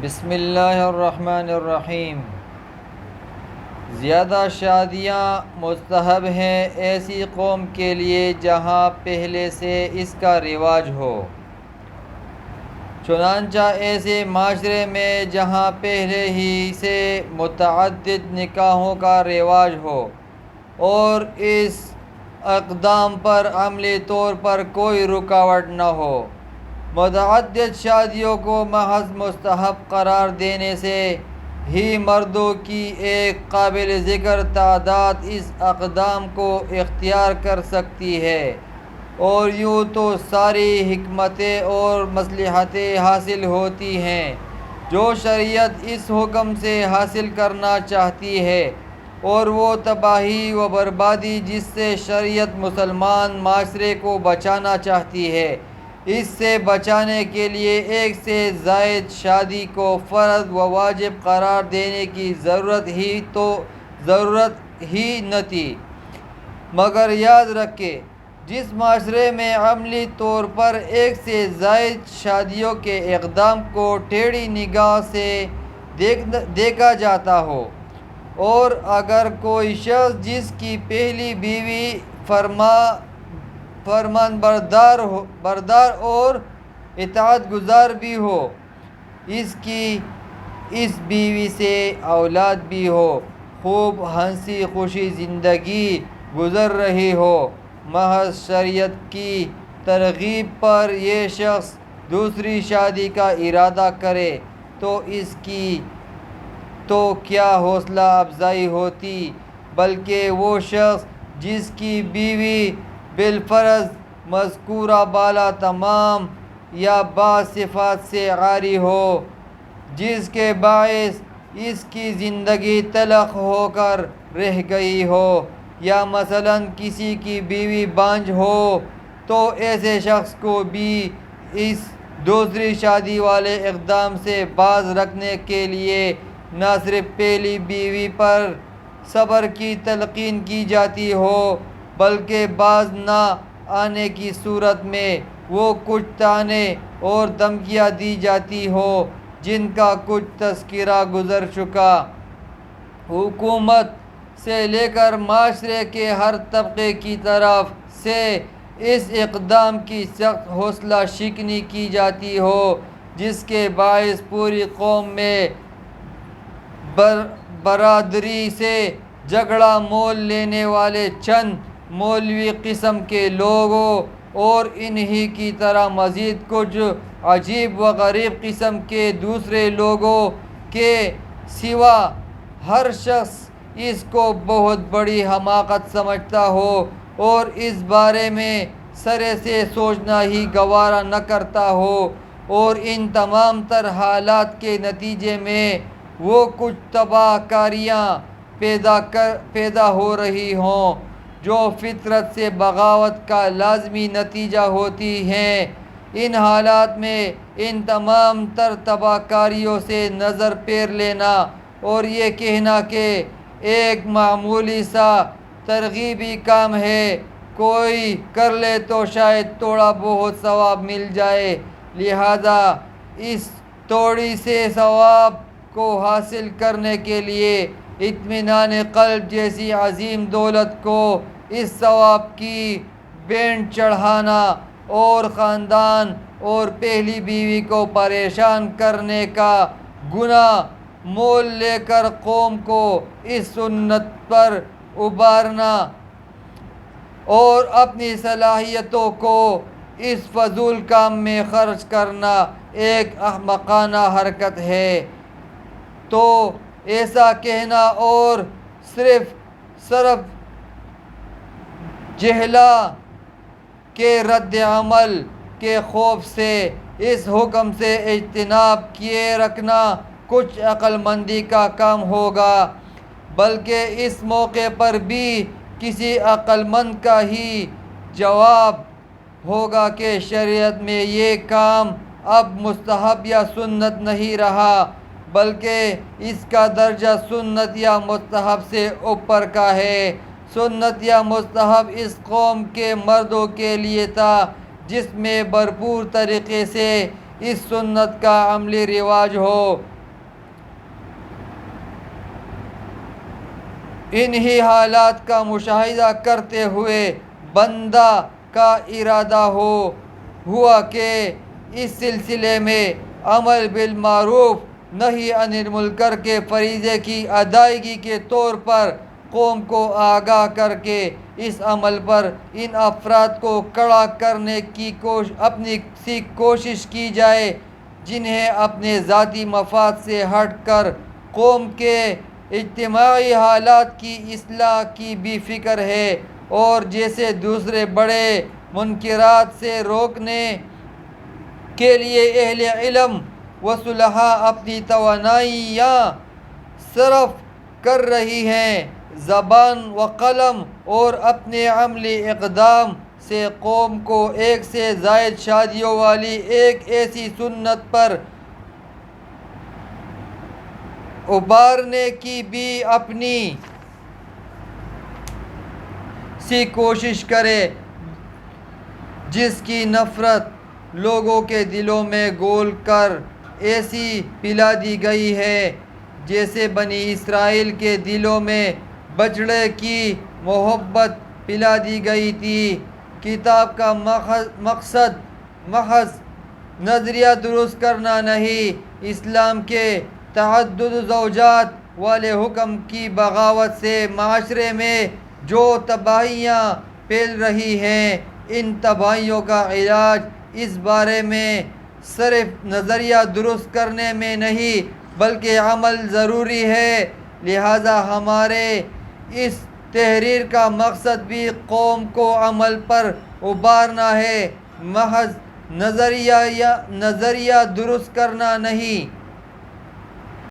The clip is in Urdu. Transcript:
بسم اللہ الرحمن الرحیم۔ زیادہ شادیاں مستحب ہیں ایسی قوم کے لیے جہاں پہلے سے اس کا رواج ہو، چنانچہ ایسے معاشرے میں جہاں پہلے ہی سے متعدد نکاحوں کا رواج ہو اور اس اقدام پر عملی طور پر کوئی رکاوٹ نہ ہو۔ متعدد شادیوں کو محض مستحب قرار دینے سے ہی مردوں کی ایک قابل ذکر تعداد اس اقدام کو اختیار کر سکتی ہے، اور یوں تو ساری حکمتیں اور مصلحتیں حاصل ہوتی ہیں جو شریعت اس حکم سے حاصل کرنا چاہتی ہے، اور وہ تباہی و بربادی جس سے شریعت مسلمان معاشرے کو بچانا چاہتی ہے، اس سے بچانے کے لیے ایک سے زائد شادی کو فرض و واجب قرار دینے کی ضرورت ہی نہ تھی۔ مگر یاد رکھیں، جس معاشرے میں عملی طور پر ایک سے زائد شادیوں کے اقدام کو ٹیڑھی نگاہ سے دیکھا جاتا ہو، اور اگر کوئی شخص جس کی پہلی بیوی فرمان بردار اور اطاعت گزار بھی ہو، اس بیوی سے اولاد بھی ہو، خوب ہنسی خوشی زندگی گزر رہی ہو، محض شریعت کی ترغیب پر یہ شخص دوسری شادی کا ارادہ کرے تو اس کی تو کیا حوصلہ افزائی ہوتی، بلکہ وہ شخص جس کی بیوی بالفرض مذکورہ بالا تمام یا بعض صفات سے عاری ہو، جس کے باعث اس کی زندگی تلخ ہو کر رہ گئی ہو، یا مثلاً کسی کی بیوی بانجھ ہو، تو ایسے شخص کو بھی اس دوسری شادی والے اقدام سے باز رکھنے کے لیے نہ صرف پہلی بیوی پر صبر کی تلقین کی جاتی ہو، بلکہ باز نہ آنے کی صورت میں وہ کچھ طعنے اور دھمکیاں دی جاتی ہو جن کا کچھ تذکرہ گزر چکا۔ حکومت سے لے کر معاشرے کے ہر طبقے کی طرف سے اس اقدام کی سخت حوصلہ شکنی کی جاتی ہو، جس کے باعث پوری قوم میں برادری سے جھگڑا مول لینے والے چند مولوی قسم کے لوگوں اور انہی کی طرح مزید کچھ عجیب و غریب قسم کے دوسرے لوگوں کے سوا ہر شخص اس کو بہت بڑی حماقت سمجھتا ہو اور اس بارے میں سرے سے سوچنا ہی گوارا نہ کرتا ہو، اور ان تمام تر حالات کے نتیجے میں وہ کچھ تباہ کاریاں پیدا ہو رہی ہوں جو فطرت سے بغاوت کا لازمی نتیجہ ہوتی ہیں۔ ان حالات میں ان تمام تر تباہ کاریوں سے نظر پھیر لینا اور یہ کہنا کہ ایک معمولی سا ترغیبی کام ہے، کوئی کر لے تو شاید تھوڑا بہت ثواب مل جائے، لہذا اس تھوڑی سے ثواب کو حاصل کرنے کے لیے اطمینان قلب جیسی عظیم دولت کو اس ثواب کی بھینٹ چڑھانا اور خاندان اور پہلی بیوی کو پریشان کرنے کا گناہ مول لے کر قوم کو اس سنت پر ابھارنا اور اپنی صلاحیتوں کو اس فضول کام میں خرچ کرنا ایک احمقانہ حرکت ہے۔ تو ایسا کہنا اور صرف جہلا کے رد عمل کے خوف سے اس حکم سے اجتناب کیے رکھنا کچھ عقل مندی کا کام ہوگا، بلکہ اس موقع پر بھی کسی عقل مند کا ہی جواب ہوگا کہ شریعت میں یہ کام اب مستحب یا سنت نہیں رہا، بلکہ اس کا درجہ سنت یا مستحب سے اوپر کا ہے۔ سنت یا مستحب اس قوم کے مردوں کے لیے تھا جس میں بھرپور طریقے سے اس سنت کا عملی رواج ہو۔ انہی حالات کا مشاہدہ کرتے ہوئے بندہ کا ارادہ ہوا کہ اس سلسلے میں امر بالمعروف نہی عن المنکر کے فریضے کی ادائیگی کے طور پر قوم کو آگاہ کر کے اس عمل پر ان افراد کو کڑا کرنے کی اپنی کوشش کی جائے جنہیں اپنے ذاتی مفاد سے ہٹ کر قوم کے اجتماعی حالات کی اصلاح کی بھی فکر ہے، اور جیسے دوسرے بڑے منکرات سے روکنے کے لیے اہل علم و صلحاء اپنی توانائیاں صرف کر رہی ہیں، زبان و قلم اور اپنے عملی اقدام سے قوم کو ایک سے زائد شادیوں والی ایک ایسی سنت پر ابھارنے کی بھی اپنی سی کوشش کرے جس کی نفرت لوگوں کے دلوں میں گول کر ایسی پلا دی گئی ہے جیسے بنی اسرائیل کے دلوں میں بچڑے کی محبت پلا دی گئی تھی۔ کتاب کا مقصد محض نظریہ درست کرنا نہیں، اسلام کے تعدد زوجات والے حکم کی بغاوت سے معاشرے میں جو تباہیاں پھیل رہی ہیں، ان تباہیوں کا علاج اس بارے میں صرف نظریہ درست کرنے میں نہیں بلکہ عمل ضروری ہے۔ لہذا ہمارے اس تحریر کا مقصد بھی قوم کو عمل پر ابھارنا ہے، محض نظریہ درست کرنا نہیں۔